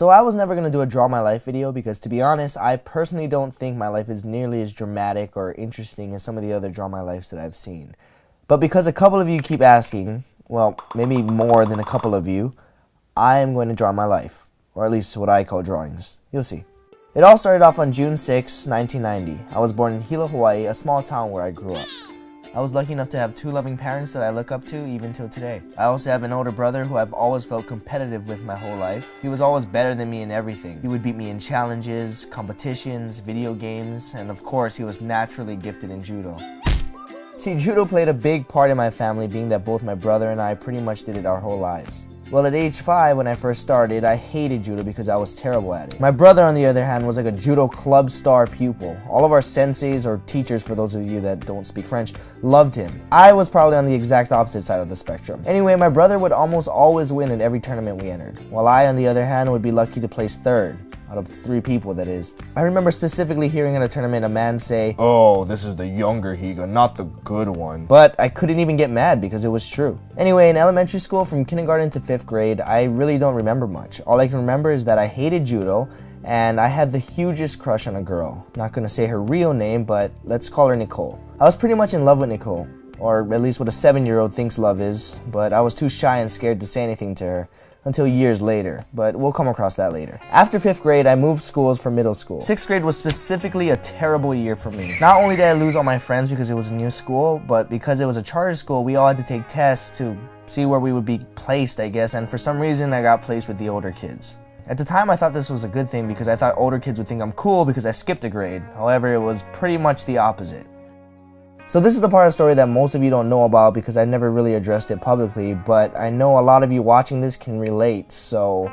So I was never going to do a draw my life video because, to be honest, I personally don't think my life is nearly as dramatic or interesting as some of the other draw my lives that I've seen. But because a couple of you keep asking, well, maybe more than a couple of you, I am going to draw my life, or at least what I call drawings. You'll see. It all started off on June 6, 1990. I was born in Higa, Hawaii, a small town where I grew up. I was lucky enough to have two loving parents that I look up to even till today. I also have an older brother who I've always felt competitive with my whole life. He was always better than me in everything. He would beat me in challenges, competitions, video games, and of course he was naturally gifted in judo. See, judo played a big part in my family, being that both my brother and I pretty much did it our whole lives. Well, at age 5, when I first started, I hated judo because I was terrible at it. My brother, on the other hand, was like a judo club star pupil. All of our senseis, or teachers for those of you that don't speak French, loved him. I was probably on the exact opposite side of the spectrum. Anyway, my brother would almost always win in every tournament we entered, while I, on the other hand, would be lucky to place 3rd. Out of 3 people, that is. I remember specifically hearing at a tournament a man say, "Oh, this is the younger Higa, not the good one." But I couldn't even get mad because it was true. Anyway, in elementary school, from kindergarten to 5th grade, I really don't remember much. All I can remember is that I hated judo, and I had the hugest crush on a girl. Not gonna say her real name, but let's call her Nicole. I was pretty much in love with Nicole, or at least what a 7-year-old thinks love is, but I was too shy and scared to say anything to her. Until years later, but we'll come across that later. After 5th grade, I moved schools for middle school. 6th grade was specifically a terrible year for me. Not only did I lose all my friends because it was a new school, but because it was a charter school, we all had to take tests to see where we would be placed, I guess, and for some reason I got placed with the older kids. At the time, I thought this was a good thing because I thought older kids would think I'm cool because I skipped a grade. However, it was pretty much the opposite. So this is the part of the story that most of you don't know about because I never really addressed it publicly, but I know a lot of you watching this can relate. So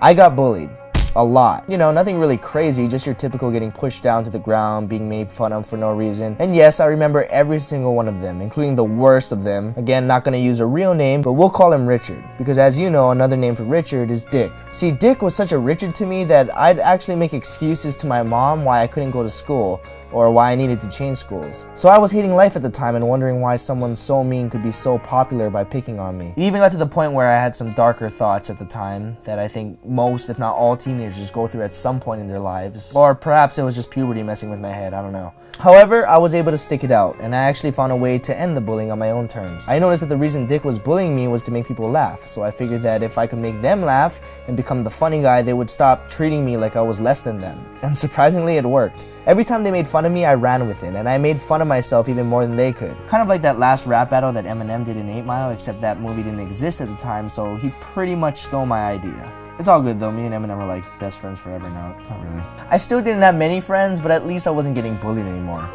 I got bullied. A lot. You know, nothing really crazy, just your typical getting pushed down to the ground, being made fun of for no reason. And yes, I remember every single one of them, including the worst of them. Again, not gonna use a real name, but we'll call him Richard. Because as you know, another name for Richard is Dick. See, Dick was such a Richard to me that I'd actually make excuses to my mom why I couldn't go to school, or why I needed to change schools. So I was hating life at the time and wondering why someone so mean could be so popular by picking on me. It even got to the point where I had some darker thoughts at the time that I think most, if not all, teenagers go through at some point in their lives. Or perhaps it was just puberty messing with my head, I don't know. However, I was able to stick it out, and I actually found a way to end the bullying on my own terms. I noticed that the reason Dick was bullying me was to make people laugh, so I figured that if I could make them laugh and become the funny guy, they would stop treating me like I was less than them. And surprisingly, it worked. Every time they made fun of me, I ran with it, and I made fun of myself even more than they could. Kind of like that last rap battle that Eminem did in 8 Mile, except that movie didn't exist at the time, so he pretty much stole my idea. It's all good though, me and Eminem are like best friends forever now. Not really. I still didn't have many friends, but at least I wasn't getting bullied anymore.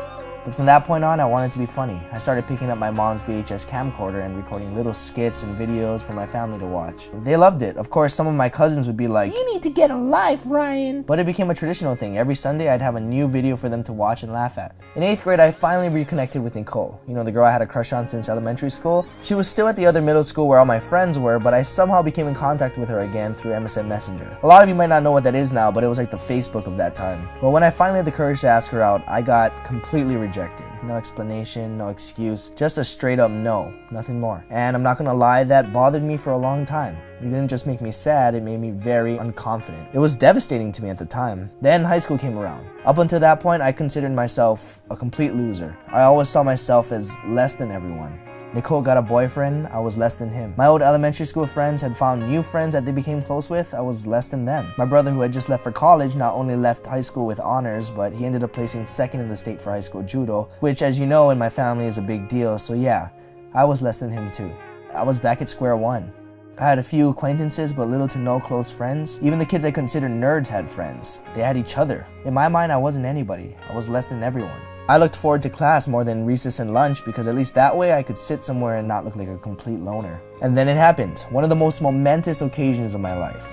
But from that point on, I wanted to be funny. I started picking up my mom's VHS camcorder and recording little skits and videos for my family to watch. They loved it. Of course, some of my cousins would be like, "You need to get a life, Ryan." But it became a traditional thing. Every Sunday, I'd have a new video for them to watch and laugh at. In 8th grade, I finally reconnected with Nicole. You know, the girl I had a crush on since elementary school. She was still at the other middle school where all my friends were, but I somehow became in contact with her again through MSN Messenger. A lot of you might not know what that is now, but it was like the Facebook of that time. But when I finally had the courage to ask her out, I got completely rejected. No explanation, no excuse, just a straight up no, nothing more. And I'm not gonna lie, that bothered me for a long time. It didn't just make me sad, it made me very unconfident. It was devastating to me at the time. Then high school came around. Up until that point, I considered myself a complete loser. I always saw myself as less than everyone. Nicole got a boyfriend, I was less than him. My old elementary school friends had found new friends that they became close with, I was less than them. My brother, who had just left for college, not only left high school with honors, but he ended up placing 2nd in the state for high school judo, which, as you know, in my family is a big deal, so yeah, I was less than him too. I was back at square one. I had a few acquaintances, but little to no close friends. Even the kids I considered nerds had friends. They had each other. In my mind, I wasn't anybody. I was less than everyone. I looked forward to class more than recess and lunch because at least that way I could sit somewhere and not look like a complete loner. And then it happened, one of the most momentous occasions of my life.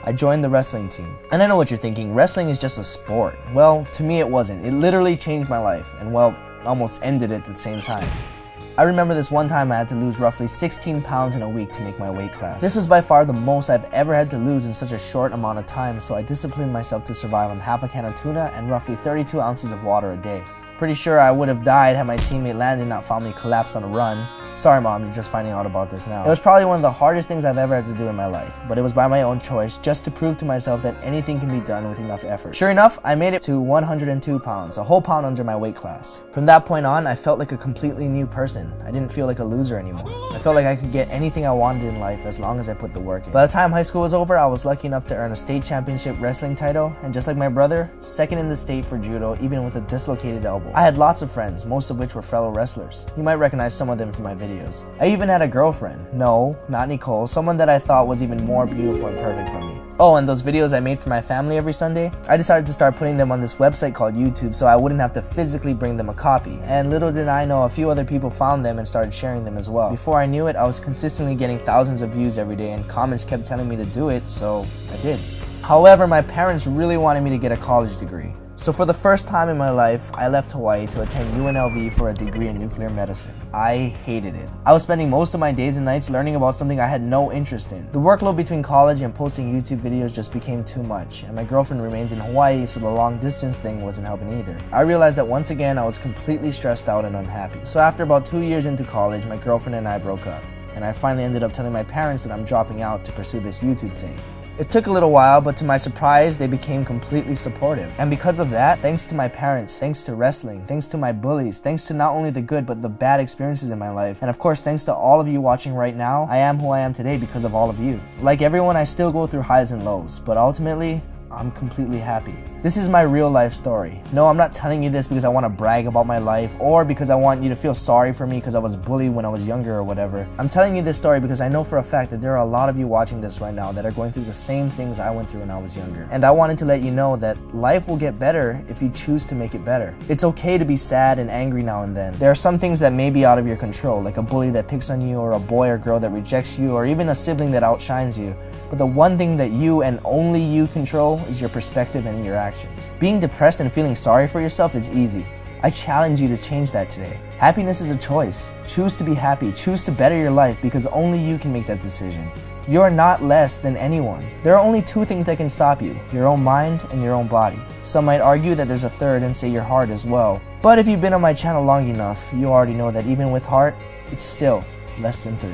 I joined the wrestling team. And I know what you're thinking, wrestling is just a sport. Well, to me it wasn't. It literally changed my life and, well, almost ended it at the same time. I remember this one time I had to lose roughly 16 pounds in a week to make my weight class. This was by far the most I've ever had to lose in such a short amount of time, so I disciplined myself to survive on half a can of tuna and roughly 32 ounces of water a day. Pretty sure I would have died had my teammate Landon not found me collapsed on a run. Sorry mom, you're just finding out about this now. It was probably one of the hardest things I've ever had to do in my life, but it was by my own choice, just to prove to myself that anything can be done with enough effort. Sure enough, I made it to 102 pounds, a whole pound under my weight class. From that point on, I felt like a completely new person. I didn't feel like a loser anymore. I felt like I could get anything I wanted in life as long as I put the work in. By the time high school was over, I was lucky enough to earn a state championship wrestling title, and just like my brother, second in the state for judo, even with a dislocated elbow. I had lots of friends, most of which were fellow wrestlers. You might recognize some of them from my videos. I even had a girlfriend. No, not Nicole, someone that I thought was even more beautiful and perfect for me. Oh, and those videos I made for my family every Sunday, I decided to start putting them on this website called YouTube so I wouldn't have to physically bring them a copy. And little did I know, a few other people found them and started sharing them as well. Before I knew it, I was consistently getting thousands of views every day, and comments kept telling me to do it, so I did. However, my parents really wanted me to get a college degree. So for the first time in my life, I left Hawaii to attend UNLV for a degree in nuclear medicine. I hated it. I was spending most of my days and nights learning about something I had no interest in. The workload between college and posting YouTube videos just became too much, and my girlfriend remained in Hawaii, so the long distance thing wasn't helping either. I realized that once again I was completely stressed out and unhappy. So after about 2 years into college, my girlfriend and I broke up, and I finally ended up telling my parents that I'm dropping out to pursue this YouTube thing. It took a little while, but to my surprise, they became completely supportive. And because of that, thanks to my parents, thanks to wrestling, thanks to my bullies, thanks to not only the good but the bad experiences in my life, and of course thanks to all of you watching right now, I am who I am today because of all of you. Like everyone, I still go through highs and lows, but ultimately, I'm completely happy. This is my real life story. No, I'm not telling you this because I want to brag about my life or because I want you to feel sorry for me because I was bullied when I was younger or whatever. I'm telling you this story because I know for a fact that there are a lot of you watching this right now that are going through the same things I went through when I was younger. And I wanted to let you know that life will get better if you choose to make it better. It's okay to be sad and angry now and then. There are some things that may be out of your control, like a bully that picks on you or a boy or girl that rejects you or even a sibling that outshines you. But the one thing that you and only you control is your perspective and your actions. Being depressed and feeling sorry for yourself is easy. I challenge you to change that today. Happiness is a choice. Choose to be happy. Choose to better your life because only you can make that decision. You are not less than anyone. There are only two things that can stop you, your own mind and your own body. Some might argue that there's a third and say your heart as well. But if you've been on my channel long enough, you already know that even with heart, it's still less than 3.